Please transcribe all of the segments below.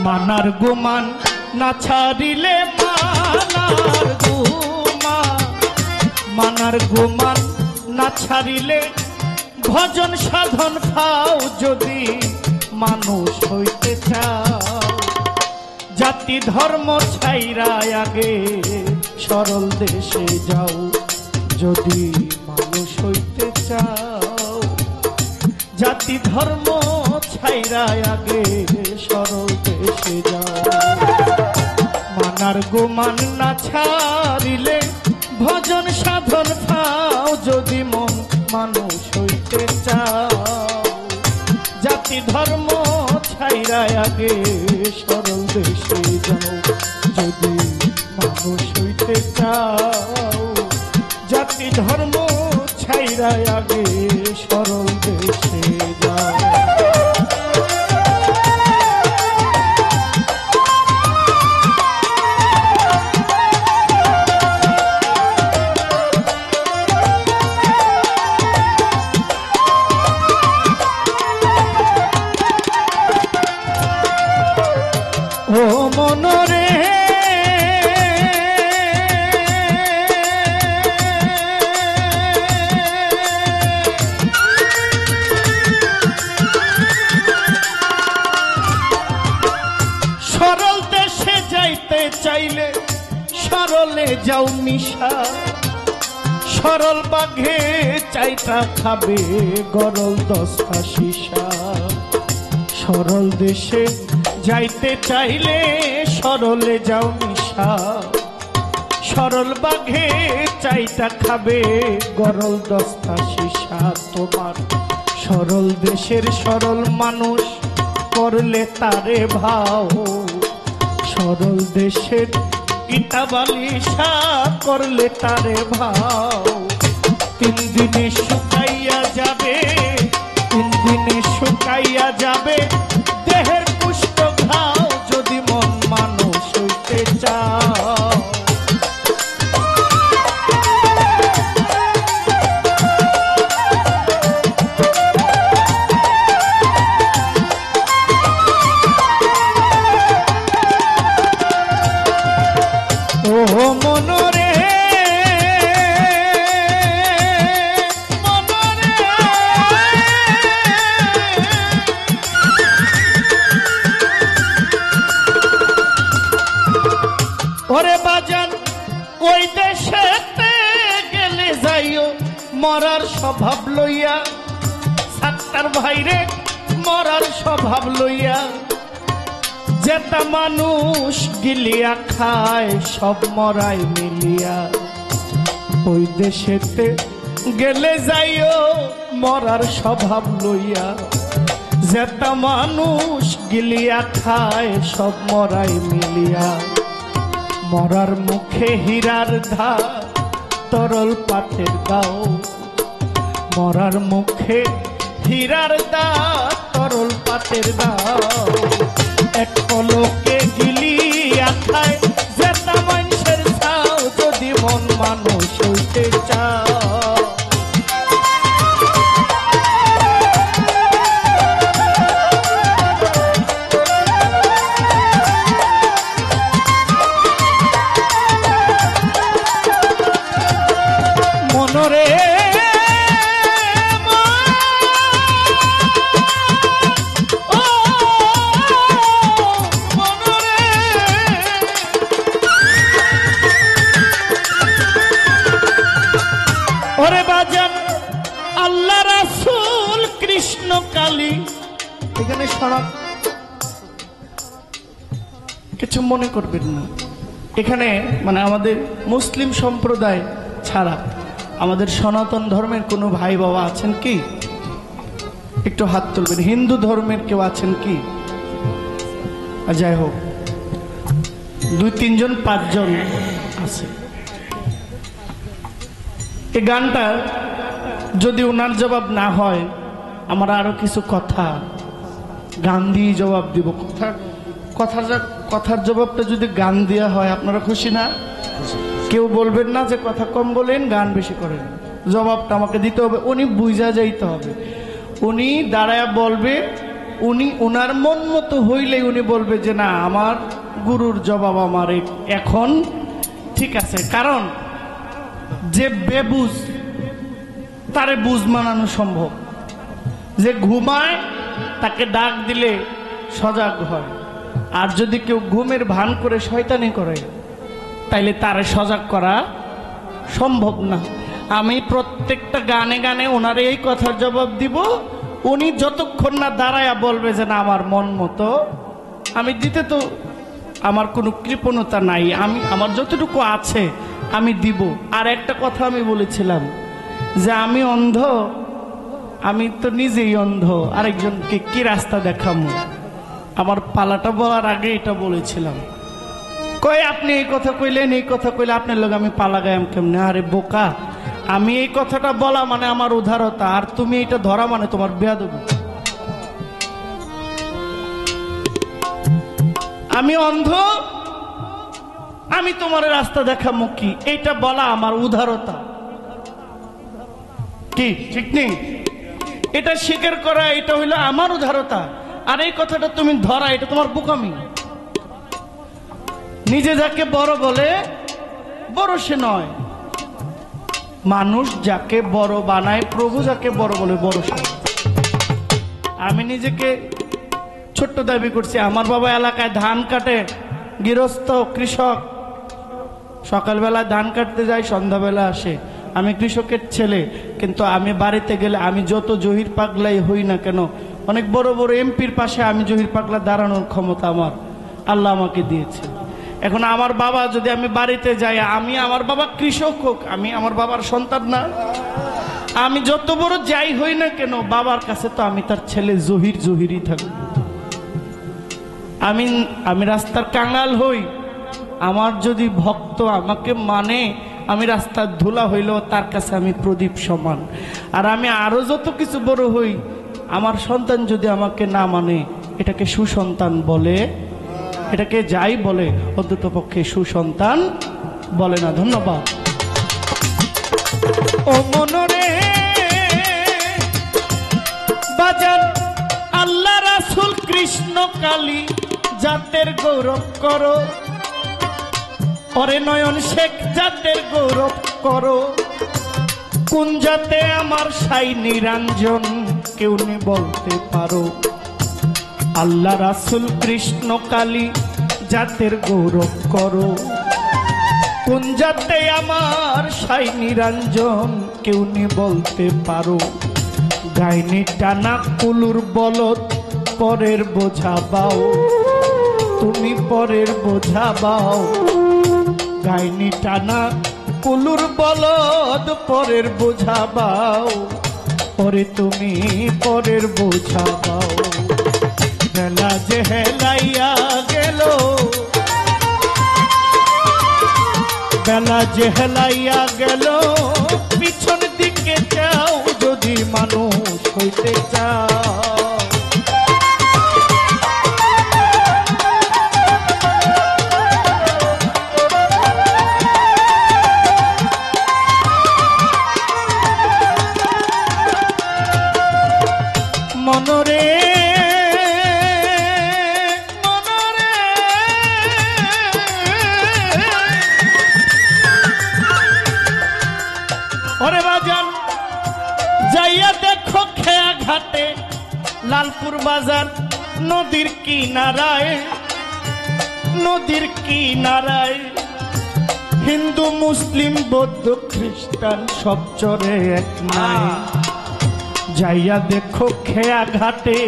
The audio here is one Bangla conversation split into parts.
মানার গুমান না ছাড়িলে মানার গুমান না ছাড়িলে ভজন সাধন খাও যদি মানুষ হইতে চাও। জাতি ধর্ম ছাইরা আগে সরল দেশে যাও যদি মানুষ হইতে চাও। জাতি ধর্ম ছাইরা আগে সরল দেশে যাও। মানার গুমান না ছাড়িলে ভজন সাধন খাও যদি মন মানুষ হইতে চাও। জাতি ধর্ম ছাইরা আগে সরল দেশে যাও যদি মানুষ হইতে চাও। জাতি ধর্ম ছাইরা আগে সরল দেশে যাও। ও মনরে সরল দেশে যাইতে চাইলে সরলে যাও মিশা। সরল বাঘে চাইটা খাবে গরল দশটা শিশা। সরল দেশে যাইতে চাইলে সরলে যাও মিশা। সরল বাঘে চাইটা খাবে গরল দশটা শিশা। তোমার সরল দেশের সরল মানুষ করলে তারে ভাও। সরল দেশের ইটা বালিশা করলে তারে ভাও। 3 দিনে শুকাইয়া যাবে, 3 দিনে শুকাইয়া যাবে দেহের পুষ্ট ঘাও যদি মন মানুষ হইতে চাও। ও মনরে ওরে বাজান ওই দেশেতে গেলে যাইও মরার স্বভাব লইয়া। সাত্তার ভাইরে মরার স্বভাব লইয়া। যেটা মানুষ গিলিয়া খায় সব মরাই মিলিয়া। ওই দেশেতে গেলে যাইও মরার স্বভাব লইয়া। যেটা মানুষ গিলিয়া খায় সব মরাই মিলিয়া। মরার মুখে হীরার ধার তরল পাতের দাও। মরার মুখে হীরার দার তরল পাতের দাও। এক পলকে গিলিয়া খায় যেটা মানুষের চাও যদি মন মানুষ হইতে চাও। মনরে ওরে বাজান আল্লাহ রাসূল কৃষ্ণ কালী এখানে সড়ক কিছু মনে করবেন না। এখানে মানে আমাদের মুসলিম সম্প্রদায় ছাড়া আমাদের সনাতন ধর্মের কোনো ভাই বাবা আছেন কি? একটু হাত তুলবেন। হিন্দু ধর্মের কেউ আছেন কি? যাই হোক 2-3 জন 5 জন আছে। এই গানটা যদি ওনার জবাব না হয় আমরা আরো কিছু কথা গান দিয়ে জবাব দিব। কথার জবাবটা যদি গান দেওয়া হয় আপনারা খুশি না? কেউ বলবেন না যে কথা কম বলেন গান বেশি করেন। জবাবটা আমাকে দিতে হবে, উনি বুঝা যাইতে হবে। উনি দাঁড়ায় বলবে উনি ওনার মন মতো হইলে উনি বলবে যে না আমার গুরুর জবাব আমার এখন ঠিক আছে। কারণ যে বেবুঝ তারে বুঝ মানানো সম্ভব, যে ঘুমায় তাকে ডাক দিলে সজাগ হয়, আর যদি কেউ ঘুমের ভান করে শয়তানি করে তাইলে তারে সজাগ করা সম্ভব না। আমি প্রত্যেকটা গানে গানে ওনারে এই কথার জবাব দিব, উনি যতক্ষণ না দাঁড়ায়া বলবে যে না আমার মন মতো, আমি দিতে তো আমার কোনো কৃপণতা নাই, আমি আমার যতটুকু আছে আমি দিব। আর একটা কথা আমি বলেছিলাম যে আমি অন্ধ, আমি তো নিজেই অন্ধ, আরেকজনকে কি রাস্তা দেখাবো? আমার পালাটা বলার আগে এটা বলেছিলাম। কয় আপনি এই কথা কইলেন, এই কথা কইলে আপনার লোক আমি পালা গায়াম কেমনে? আরে বোকা, আমি এই কথাটা বলা মানে আমার উদারতা, আর তুমি এটা ধরা মানে তোমার বেয়াদবি। আমি অন্ধ, আমি তোমার রাস্তা দেখাবো কি? এইটা বলা আমার উদারতা, কি ঠিক নেই? এটা স্বীকার করা এটা হইলো আমার উদারতা, আর এই কথাটা তুমি ধরা এটা তোমার বোকামি। নিজে যাকে বড় বলে বড় সে নয়, মানুষ যাকে বড় বানায়, প্রভু যাকে বড় বলে বড় সে। আমি নিজেকে ছোট্ট দাবি করছি। আমার বাবা এলাকায় ধান কাটে, গৃহস্থ কৃষক, সকালবেলা ধান কাটতে যায়, সন্ধ্যাবেলা আসে। আমি কৃষকের ছেলে, কিন্তু আমি বাড়িতে গেলে আমি যত জহির পাগলাই হই না কেন, অনেক বড় বড় এমপির পাশে আমি জহির পাগলা দাঁড়ানোর ক্ষমতা আমার আল্লাহ আমাকে দিয়েছে। এখন আমার বাবা যদি আমি বাড়িতে যাই, আমি আমার বাবা কৃষক হোক, আমি আমার বাবার সন্তান না? আমি যত বড় যাই হই না কেন বাবার কাছে তো আমি তার ছেলে জহিরই থাকবো। আমি রাস্তার কাঙাল হই, আমার যদি ভক্ত আমাকে মানে, আমি রাস্তার ধুলা হইলেও তার কাছে আমি প্রদীপ সমান। আর আমি আরো যত কিছু বড় হই, আমার সন্তান যদি আমাকে না মানে, এটাকে সুসন্তান বলে? এটাকে যাই বলে, অন্তত পক্ষে সুসন্তান বলে না। ধন্যবাদ। ও মনরে বাজান, আল্লাহ রাসূল কৃষ্ণ কালী জাতের গৌরব করো, ওরে নয়ন শেখ জাতের গৌরব করো। কোন জাতে আমার সাই নিরঞ্জন কেউ নি বলতে পারো? আল্লাহ রাসূল কৃষ্ণ কালী জাতের গৌরব করো। কোন জাতে আমার সাই নিরঞ্জন কেউ নি বলতে পারো? গাইনি টানা কুলুর বলদ পরের বোঝা বাও, তুমি পরের বোঝা বাও। গাইনি টানা কুলুর বলদ পরের বোঝা বাও, পরে তুমি পরের বোঝা বাও। বেলা যে হেলাইয়া গেল, বেলা যে হেলাইয়া গেল, পিছন দিকে যাও যদি মানুষ হইতে চাও। মনরে মনরে ওরে বাজান, যাইয়া দেখো খেয়া ঘাটে, লালপুর বাজার নদীর কিনারায়, নদীর কিনারায় হিন্দু মুসলিম বৌদ্ধ খ্রিস্টান সব চরে এক নাই। যাইয়া দেখো খেয়া ঘাটে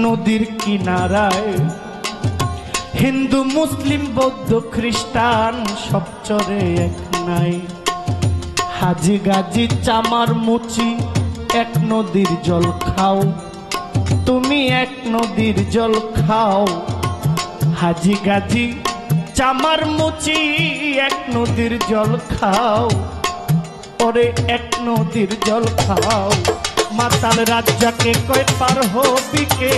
নদীর কিনারায়, হিন্দু মুসলিম বৌদ্ধ খ্রিস্টান সব চরে এক নাই। হাজি গাজি চামার মুচি এক নদীর জল খাও, তুমি এক নদীর জল খাও। হাজি গাজি চামার মুচি এক নদীর জল খাও, ওরে এক নদীর জল খাও। মাতাল রাজ্জাকে কয় পার হবিকে,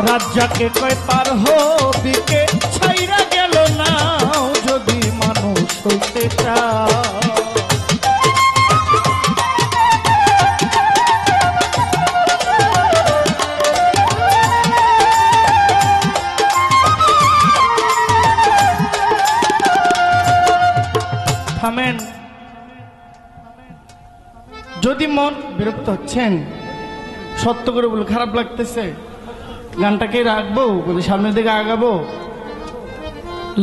রাজ্জাকে কয় পার হবিকে, ছাইরা গেল না যদি মানুষ হইতে চাও। থামেন। যদি মন বিরক্ত হচ্ছেন, সত্য করে বলে খারাপ লাগতেছে, গানটাকে রাখবো বলে সামনের দিকে আগাবো।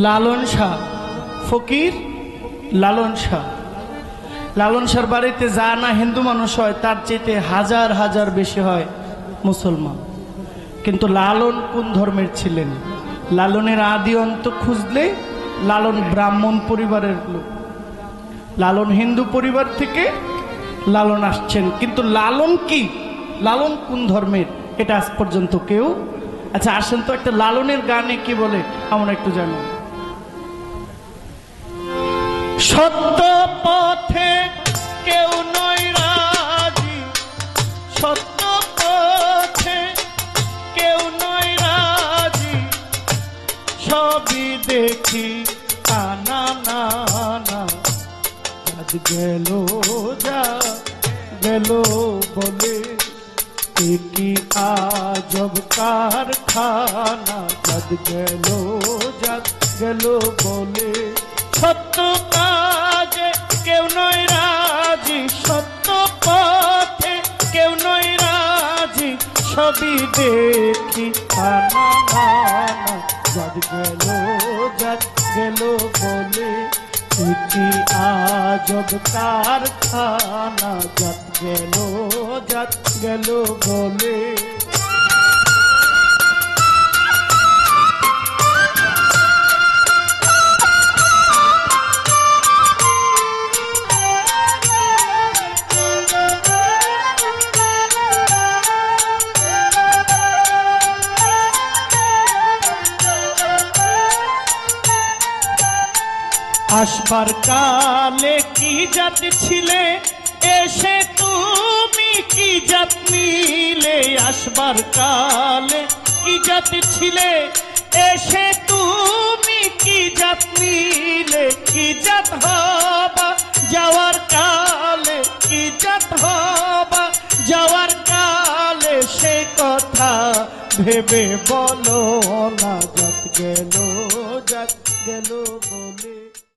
লালন শাহ, ফকির লালন শাহ। লালন শাহর বাড়িতে যা না হিন্দু মানুষ হয় তার চেয়ে হাজার হাজার বেশি হয় মুসলমান। কিন্তু লালন কোন ধর্মের ছিলেন? লালনের আদি অন্ত খুঁজলে লালন ব্রাহ্মণ পরিবারের লোক। লালন হিন্দু পরিবার থেকে লালন আসছেন, কিন্তু লালন কি, লালন কোন ধর্মের এটা আজ পর্যন্ত কেউ। আচ্ছা আসেন তো একটা লালনের গানে কি বলে আমরা একটু জানি। সত্য পথে কেউ নয় রাজি, সত্য পথে কেউ নয় রাজি, সবই দেখি আনা না না। আজ গেল যা গেল বলে কি আজব কারখানা। আজ গেল যা গেল বলে সত্য কাজে কেউ নয় রাজি, সত্য পথে কেউ নয় রাজি, সবই দেখি আনা না না। যাদ গেল যাদ গেল বলে কি আজব কারখানা। যাদ গেল বলে। আসবার কালে কি জাত ছিলে, এসে তুমি কি জাত নিলে। আসবার কালে কি জাত ছিলে, এসে তুমি কি জাত নিলে। কি জাত হবা যাওয়ার কালে, কি জাত হবা যাওয়ার কালে, সে কথা ভেবে বলো না। জাত গেল বলে।